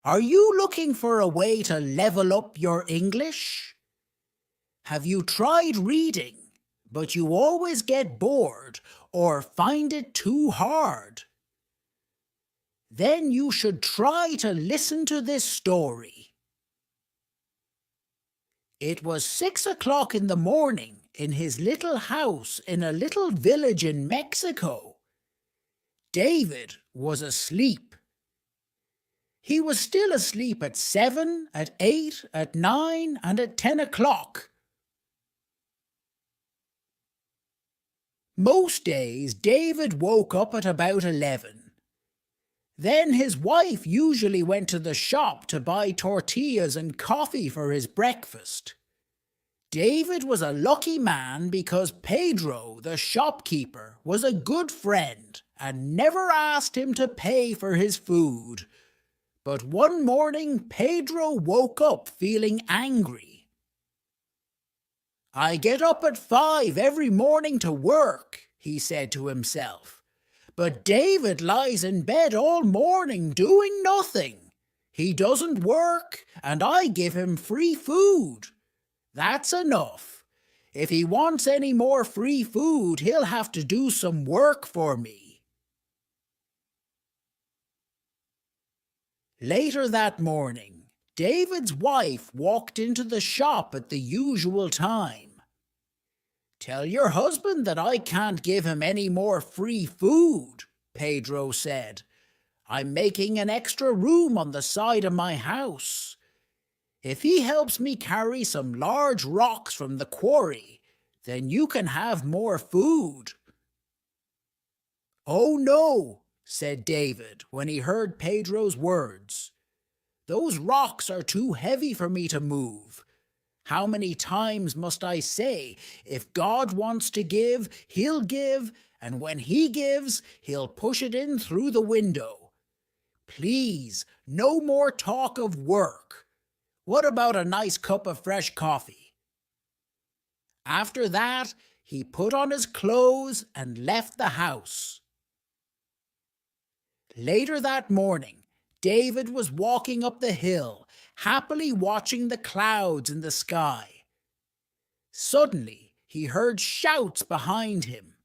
Are you looking for a way to level up your English? Have you tried reading, but you always get bored or find it too hard? Then you should try to listen to this story. It was 6 o'clock in the morning in his little house in a little village in Mexico. David was asleep. He was still asleep at 7, at 8, at 9, and at 10 o'clock. Most days, David woke up at about 11. Then his wife usually went to the shop to buy tortillas and coffee for his breakfast. David was a lucky man because Pedro, the shopkeeper, was a good friend and never asked him to pay for his food. But one morning, Pedro woke up feeling angry. "I get up at 5 every morning to work," he said to himself. "But David lies in bed all morning doing nothing. He doesn't work, and I give him free food. That's enough. If he wants any more free food, he'll have to do some work for me." Later that morning, David's wife walked into the shop at the usual time. "Tell your husband that I can't give him any more free food," Pedro said. "I'm making an extra room on the side of my house. If he helps me carry some large rocks from the quarry, then you can have more food." "Oh no," said David when he heard Pedro's words. "Those rocks are too heavy for me to move. How many times must I say, if God wants to give, he'll give, and when he gives, he'll push it in through the window. Please, no more talk of work. What about a nice cup of fresh coffee?" After that, he put on his clothes and left the house. Later that morning, David was walking up the hill, happily watching the clouds in the sky. Suddenly, he heard shouts behind him.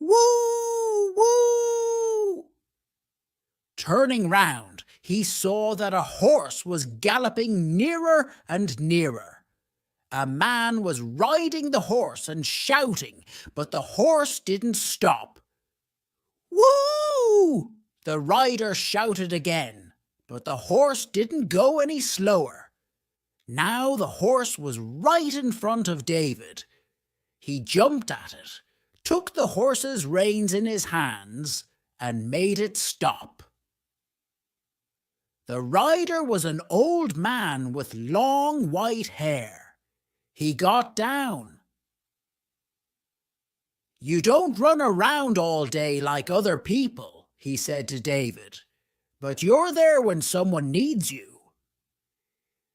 "Woo! Woo!" Turning round, he saw that a horse was galloping nearer and nearer. A man was riding the horse and shouting, but the horse didn't stop. "Woo!" The rider shouted again, but the horse didn't go any slower. Now the horse was right in front of David. He jumped at it, took the horse's reins in his hands, and made it stop. The rider was an old man with long white hair. He got down. "You don't run around all day like other people," he said to David, "but you're there when someone needs you."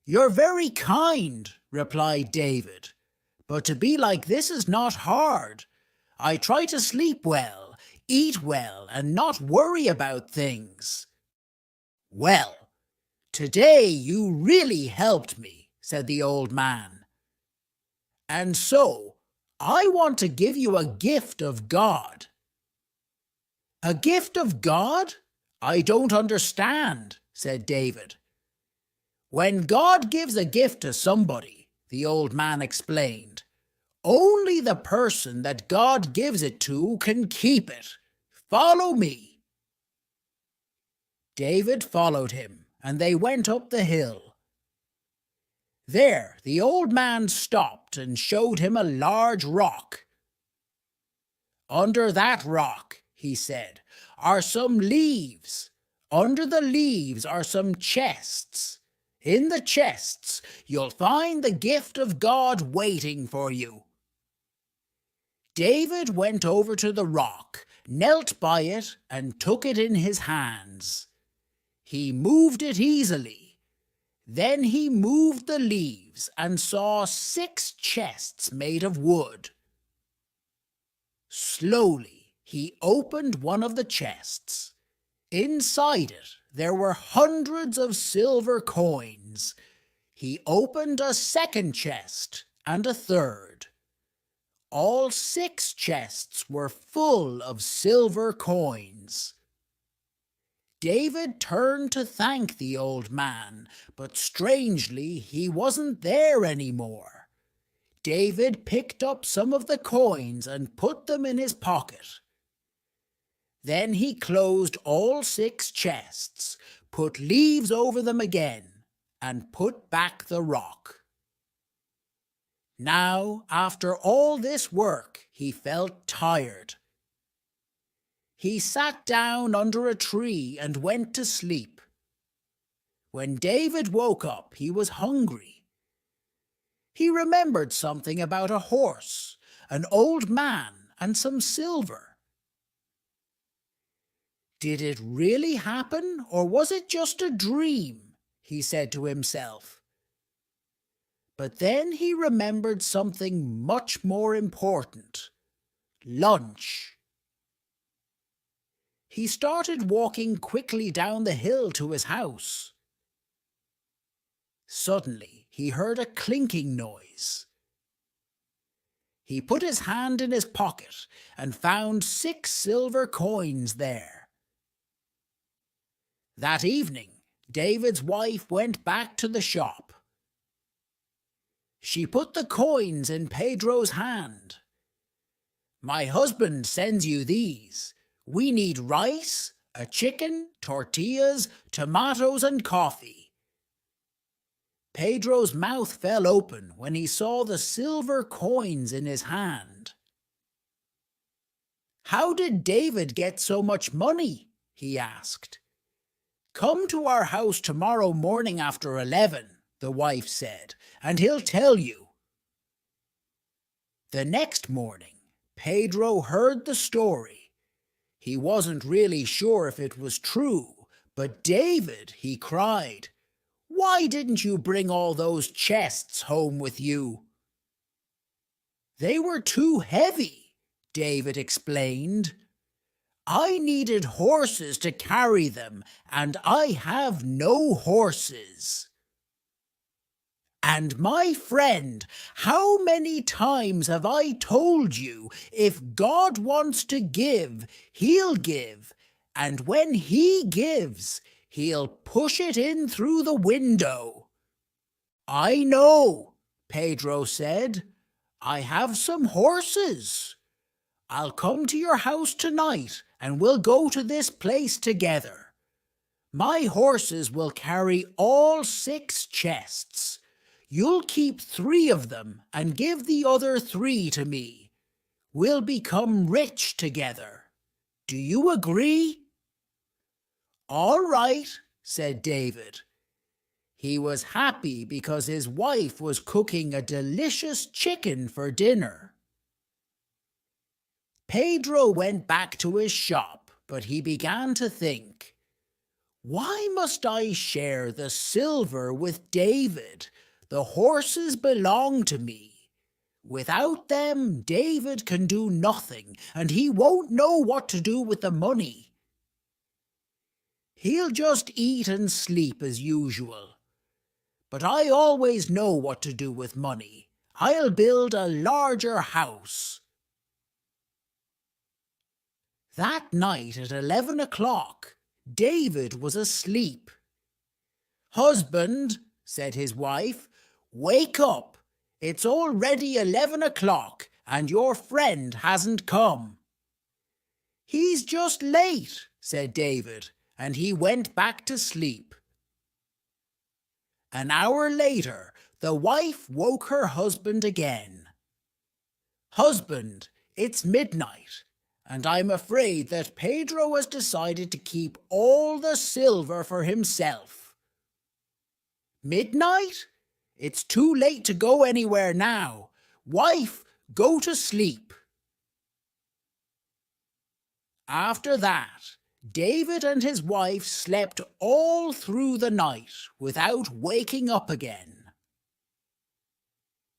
"You're very kind," replied David, "but to be like this is not hard. I try to sleep well, eat well, and not worry about things." "Well, today you really helped me," said the old man. "And so, I want to give you a gift of God." "A gift of God? I don't understand," said David. "When God gives a gift to somebody," the old man explained, "only the person that God gives it to can keep it. Follow me." David followed him, and they went up the hill. There, the old man stopped and showed him a large rock. "Under that rock," he said, "are some leaves. Under the leaves are some chests. In the chests, you'll find the gift of God waiting for you." David went over to the rock, knelt by it, and took it in his hands. He moved it easily. Then he moved the leaves and saw 6 chests made of wood. Slowly, he opened one of the chests. Inside it, there were hundreds of silver coins. He opened a second chest and a third. All 6 chests were full of silver coins. David turned to thank the old man, but strangely he wasn't there anymore. David picked up some of the coins and put them in his pocket. Then he closed all 6 chests, put leaves over them again, and put back the rock. Now, after all this work, he felt tired. He sat down under a tree and went to sleep. When David woke up, he was hungry. He remembered something about a horse, an old man, and some silver. Did it really happen, or was it just a dream? He said to himself. But then he remembered something much more important: lunch. He started walking quickly down the hill to his house. Suddenly, he heard a clinking noise. He put his hand in his pocket and found 6 silver coins there. That evening, David's wife went back to the shop. She put the coins in Pedro's hand. "My husband sends you these. We need rice, a chicken, tortillas, tomatoes, and coffee." Pedro's mouth fell open when he saw the silver coins in his hand. "How did David get so much money?" he asked. "Come to our house tomorrow morning after 11, the wife said, "and he'll tell you." The next morning, Pedro heard the story. He wasn't really sure if it was true, but "David," he cried, "why didn't you bring all those chests home with you?" "They were too heavy," David explained. "I needed horses to carry them, and I have no horses." "And my friend, how many times have I told you, if God wants to give, he'll give, and when he gives, he'll push it in through the window." "I know," Pedro said. "I have some horses. I'll come to your house tonight, and we'll go to this place together. My horses will carry all 6 chests. You'll keep 3 of them and give the other 3 to me. We'll become rich together. Do you agree?" "All right," said David. He was happy because his wife was cooking a delicious chicken for dinner. Pedro went back to his shop, but he began to think, "Why must I share the silver with David? The horses belong to me. Without them, David can do nothing, and he won't know what to do with the money. He'll just eat and sleep as usual. But I always know what to do with money. I'll build a larger house." That night at 11 o'clock, David was asleep. "Husband," said his wife, "wake up. It's already 11 o'clock and your friend hasn't come." "He's just late," said David, and he went back to sleep. An hour later, the wife woke her husband again. "Husband, it's midnight, and I'm afraid that Pedro has decided to keep all the silver for himself." "Midnight? It's too late to go anywhere now. Wife, go to sleep." After that, David and his wife slept all through the night without waking up again.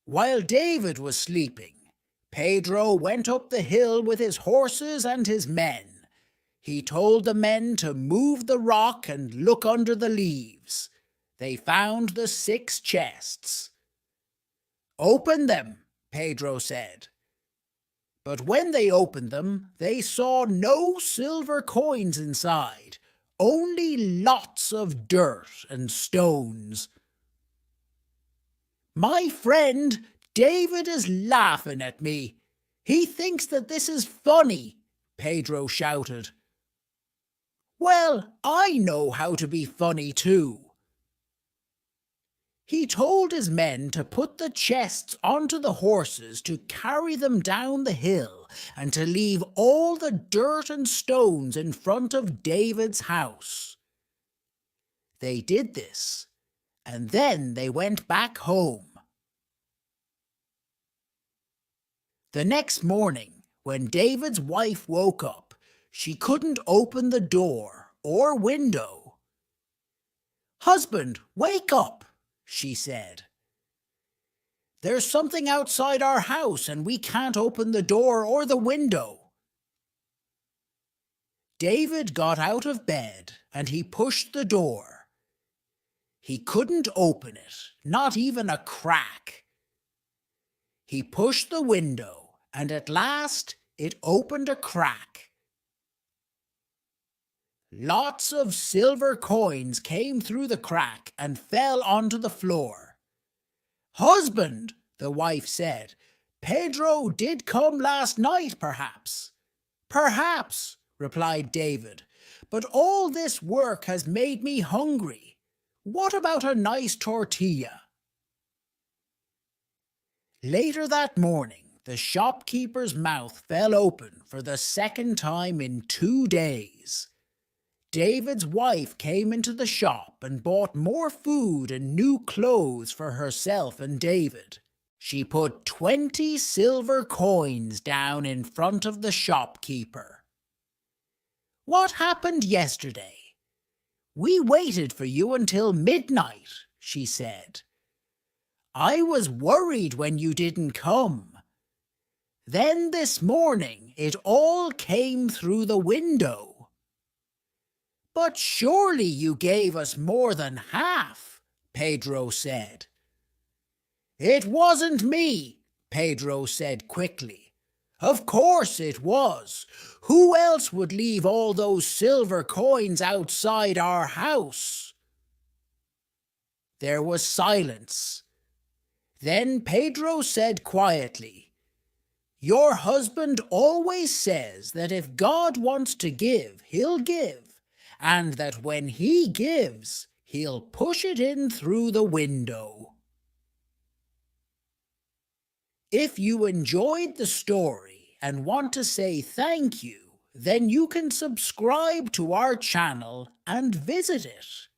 While David was sleeping, Pedro went up the hill with his horses and his men. He told the men to move the rock and look under the leaves. They found the 6 chests. "Open them," Pedro said. But when they opened them, they saw no silver coins inside, only lots of dirt and stones. "My friend David is laughing at me. He thinks that this is funny," Pedro shouted. "Well, I know how to be funny too." He told his men to put the chests onto the horses to carry them down the hill and to leave all the dirt and stones in front of David's house. They did this, and then they went back home. The next morning, when David's wife woke up, she couldn't open the door or window. "Husband, wake up," she said. "There's something outside our house and we can't open the door or the window." David got out of bed and he pushed the door. He couldn't open it, not even a crack. He pushed the window and at last it opened a crack. Lots of silver coins came through the crack and fell onto the floor. "Husband," the wife said, "Pedro did come last night, perhaps." "Perhaps," replied David, "but all this work has made me hungry. What about a nice tortilla?" Later that morning, the shopkeeper's mouth fell open for the second time in 2 days. David's wife came into the shop and bought more food and new clothes for herself and David. She put 20 silver coins down in front of the shopkeeper. "What happened yesterday? We waited for you until midnight," she said. "I was worried when you didn't come. Then this morning it all came through the window." "But surely you gave us more than half," Pedro said. "It wasn't me," Pedro said quickly. "Of course it was. Who else would leave all those silver coins outside our house?" There was silence. Then Pedro said quietly, "Your husband always says that if God wants to give, he'll give, and that when he gives, he'll push it in through the window." If you enjoyed the story and want to say thank you, then you can subscribe to our channel and visit it.